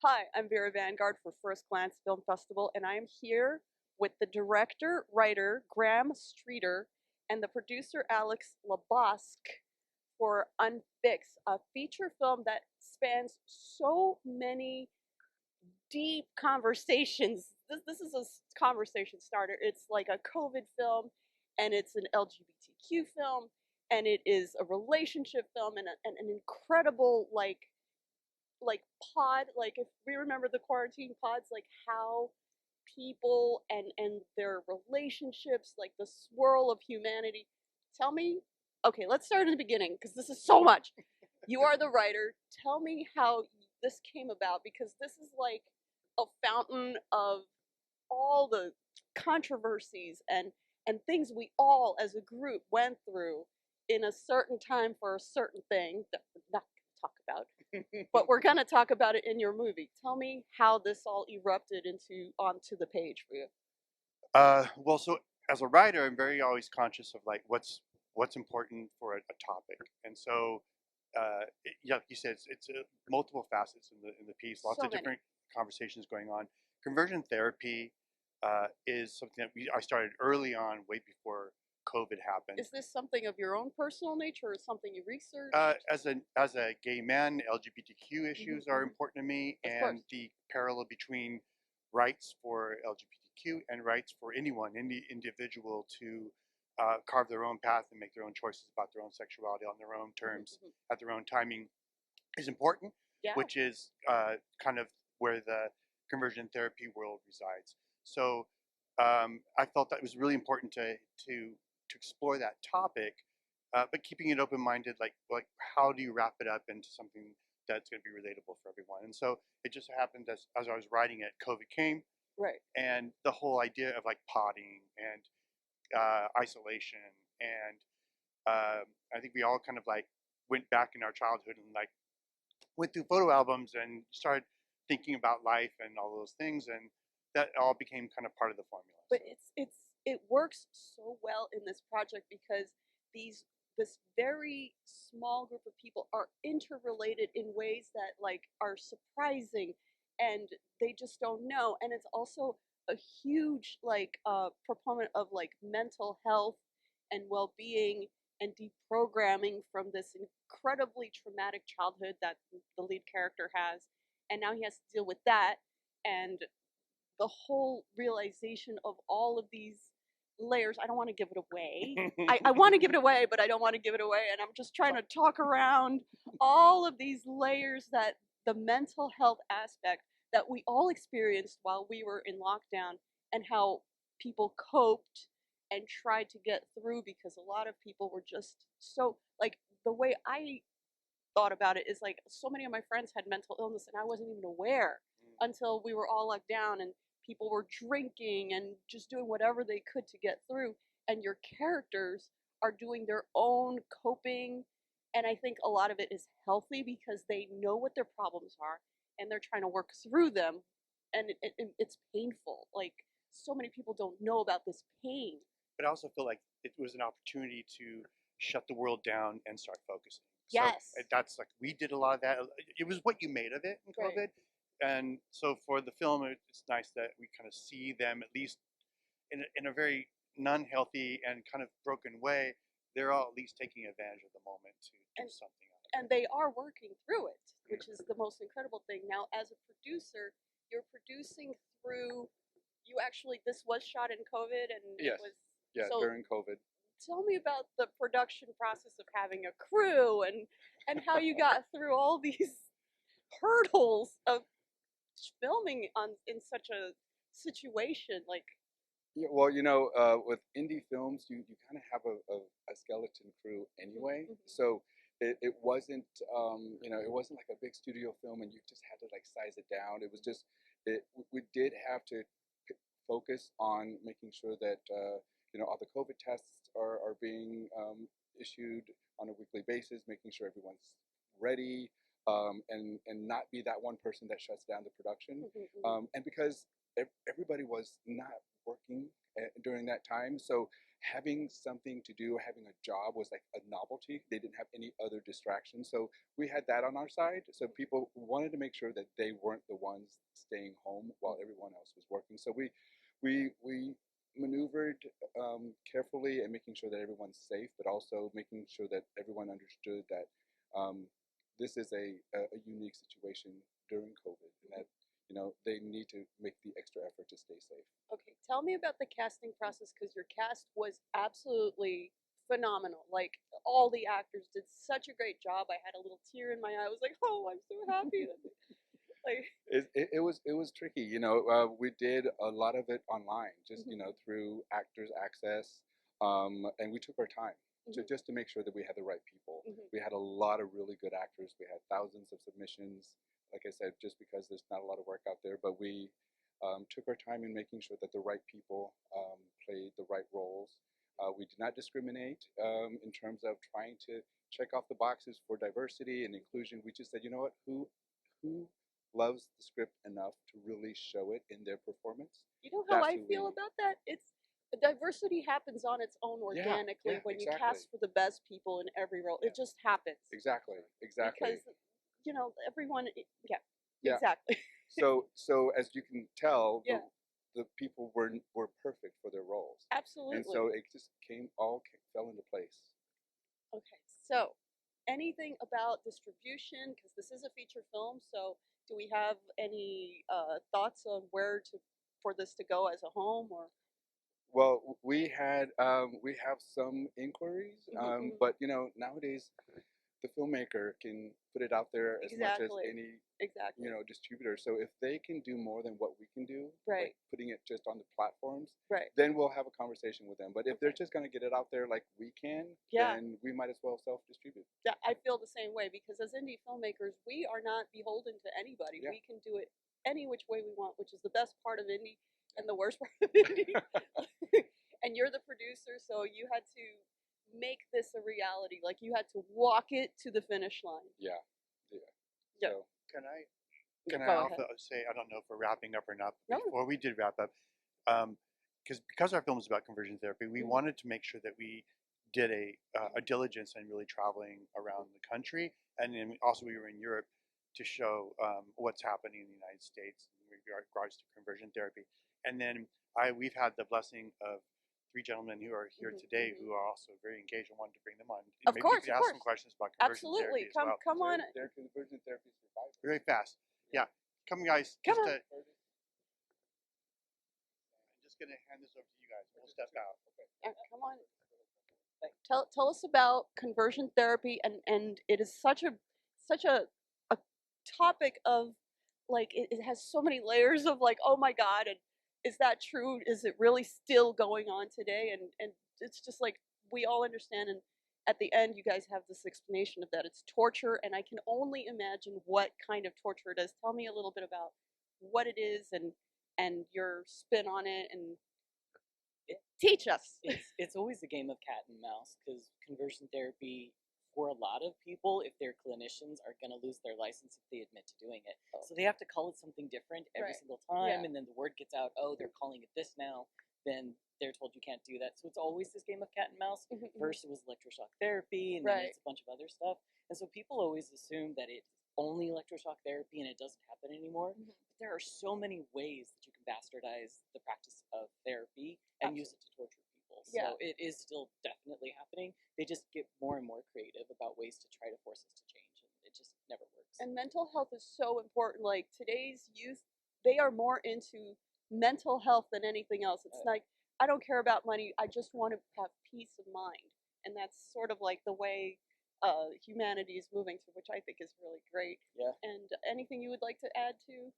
Hi, I'm Vera VanGuard for FirstGlance Film Festival, and I am here with the director, writer, Graham Streeter, and the producer, Alex Lebosq, for Unfix, a feature film that spans so many deep conversations. This is a conversation starter. It's like a COVID film, and it's an LGBTQ film, and it is a relationship film, and an incredible, like pod, like if we remember the quarantine pods, like how people and their relationships, like the swirl of humanity. Tell me, okay, let's start in the beginning because this is so much. You are the writer. Tell me how this came about, because this is like a fountain of all the controversies and things we all as a group went through in a certain time for a certain thing that we're not going to talk about, but we're going to talk about it in your movie. Tell me how this all erupted into onto the page for you. So as a writer, I'm very always conscious of like what's important for a topic, and so yeah, like you said, it's multiple facets in the piece, lots So of many. different conversations going on. Conversion therapy is something that I started early on, way before COVID happened. Is this something of your own personal nature, or something you researched? As a gay man, LGBTQ issues are Mhm. important to me, Of and course. the parallel between rights for LGBTQ and rights for anyone, any individual to carve their own path and make their own choices about their own sexuality on their own terms Mhm. at their own timing is important, Yeah. which is kind of where the conversion therapy world resides. So I felt that it was really important to explore that topic, but keeping it open minded. Like how do you wrap it up into something that's going to be relatable for everyone? And so it just happened as I was writing it, COVID came, Right. and the whole idea of like potting and isolation and I think we all kind of like went back in our childhood and like went through photo albums and started thinking about life and all those things, and that all became kind of part of the formula. But So it works so well in this project because these this very small group of people are interrelated in ways that like are surprising, and they just don't know. And it's also a huge like proponent of like mental health and well-being and deprogramming from this incredibly traumatic childhood that the lead character has, and now he has to deal with that, and the whole realization of all of these layers. I don't want to give it away. I want to give it away, but I don't want to give it away. And I'm just trying to talk around all of these layers, that the mental health aspect that we all experienced while we were in lockdown, and how people coped and tried to get through, because a lot of people were just so like, the way I thought about it is like, so many of my friends had mental illness and I wasn't even aware until we were all locked down, and people were drinking and just doing whatever they could to get through, and your characters are doing their own coping, and I think a lot of it is healthy because they know what their problems are and they're trying to work through them, and it's painful. Like, so many people don't know about this pain. but I also feel like it was an opportunity to shut the world down and start focusing. So Yes. that's like we did a lot of that. It was what you made of it in Right. COVID, and so for the film, it's nice that we kind of see them at least in a very non-healthy and kind of broken way. They're all at least taking advantage of the moment to do And something. and they are working through it, which is the most incredible thing. Now, as a producer, you're producing through. You actually, this was shot in COVID, and Yes. it was Yeah, so. during COVID. Tell me about the production process of having a crew, and how you got through all these hurdles of filming on in such a situation. Like, Yeah, well, with indie films, you kind of have a skeleton crew anyway. mhm. So it wasn't, it wasn't like a big studio film and you just had to like size it down. It was just, we did have to focus on making sure that, all the COVID tests are being issued on a weekly basis, making sure everyone's ready, and not be that one person that shuts down the production. And because everybody was not working during that time, so having something to do, having a job was like a novelty. They didn't have any other distractions. So we had that on our side. So people wanted to make sure that they weren't the ones staying home while everyone else was working. So we maneuvered carefully and making sure that everyone's safe, but also making sure that everyone understood that this is a unique situation during COVID, and that they need to make the extra effort to stay safe. Okay, tell me about the casting process because your cast was absolutely phenomenal. Like all the actors did such a great job. I had a little tear in my eye. I was like, "Oh, I'm so happy." Like, It was tricky. We did a lot of it online, just through Actors Access, and we took our time to just to make sure that we had the right people. We had a lot of really good actors. We had thousands of submissions. Like I said, just because there's not a lot of work out there, but we took our time in making sure that the right people played the right roles. We did not discriminate in terms of trying to check off the boxes for diversity and inclusion. We just said, you know what, who loves the script enough to really show it in their performance? you know how That's I who feel we. about that? It's diversity happens on its own Yeah, organically yeah, when you exactly. cast for the best people in every role. Yeah, It just happens exactly, exactly. because everyone. Yeah, Yeah. exactly. So as you can tell, Yeah, the people were perfect for their roles, and absolutely. so it just fell into place. Okay, so anything about distribution? Because this is a feature film, so do we have any thoughts on where to for this to go as a home or? Well, we have some inquiries, Mhm. but nowadays the filmmaker can put it out there as much as Exactly. any Exactly. distributor. So if they can do more than what we can do, Right. like putting it just on the platforms, Right. then we'll have a conversation with them. But if they're Okay. just going to get it out there like we can, Yeah. then we might as well self-distribute. Yeah, I feel the same way because as indie filmmakers, we are not beholden to anybody. Yeah. We can do it any which way we want, which is the best part of indie and the worst part of indie. And you're the producer, so you had to make this a reality. Like you had to walk it to the finish line. Yeah. Yeah. So Can I Yeah, can I go also ahead. say, I don't know if we're wrapping up or not, No. but before we did wrap up, because our film is about conversion therapy, we wanted to make sure that we did a diligence in really traveling around the country, and then also we were in Europe to show what's happening in the United States in regards to conversion therapy. And then we've had the blessing of three gentlemen who are here today who are also very engaged and wanted to bring them on. Of Maybe course, you could of ask some course. questions about conversion Absolutely. therapy as well. Come on. they're conversion therapy survivors. Very fast. Yeah. Come guys. Come Just on. I'm just gonna hand this over to you guys. We'll step out. Come on. Tell us about conversion therapy and it is such a topic of like it has so many layers of like, oh my god, and is that true? Is it really still going on today? And it's just like we all understand, and at the end you guys have this explanation of that it's torture, and I can only imagine what kind of torture it is. Tell me a little bit about what it is and your spin on it and teach us. It's always a game of cat and mouse because conversion therapy for a lot of people, if they're clinicians, are going to lose their license if they admit to doing it. So they have to call it something different every Right. single time, Yeah. and then the word gets out, oh, they're calling it this now, then they're told you can't do that. So it's always this game of cat and mouse. First it was electroshock therapy, and then Right. it's a bunch of other stuff. And so people always assume that it's only electroshock therapy and it doesn't happen anymore. But there are so many ways that you can bastardize the practice of therapy and use it to torture people. Yeah. So it is still definitely happening. They just get more and more creative about ways to try to force us to change, and it just never works. And mental health is so important. Like today's youth, they are more into mental health than anything else. It's like, I don't care about money. I just want to have peace of mind. And that's sort of like the way humanity is moving to, which I think is really great. Yeah. And anything you would like to add to?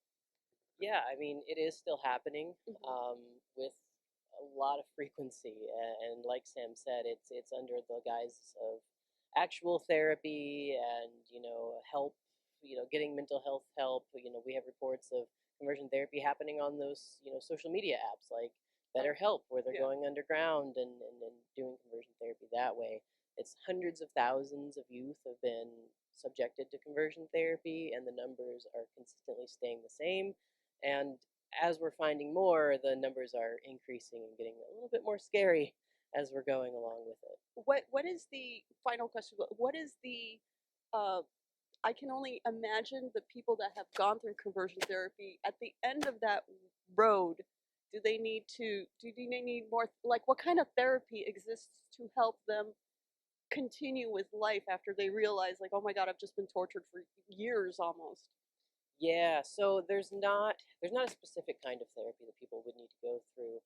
Yeah, I mean, it is still happening with a lot of frequency, and like Sam said, it's under the guise of actual therapy and help, getting mental health help. We have reports of conversion therapy happening on those social media apps like BetterHelp, where they're Yeah. going underground and doing conversion therapy that way. It's hundreds of thousands of youth have been subjected to conversion therapy, and the numbers are consistently staying the same. And as we're finding more, the numbers are increasing and getting a little bit more scary. as we're going along with it. What is the final question? What is the I can only imagine the people that have gone through conversion therapy at the end of that road. Do they need more, like, what kind of therapy exists to help them continue with life after they realize, like, oh my god, I've just been tortured for years almost? Yeah, so there's not a specific kind of therapy that people would need to go through.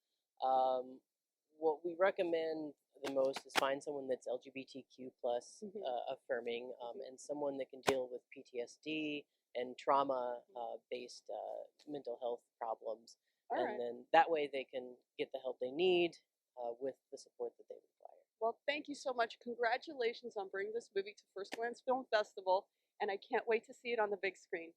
What we recommend the most is find someone that's LGBTQ plus affirming, and someone that can deal with PTSD and trauma based mental health problems, All and right. then that way they can get the help they need with the support that they require. Well, thank you so much. Congratulations on bringing this movie to First Glance Film Festival, and I can't wait to see it on the big screen.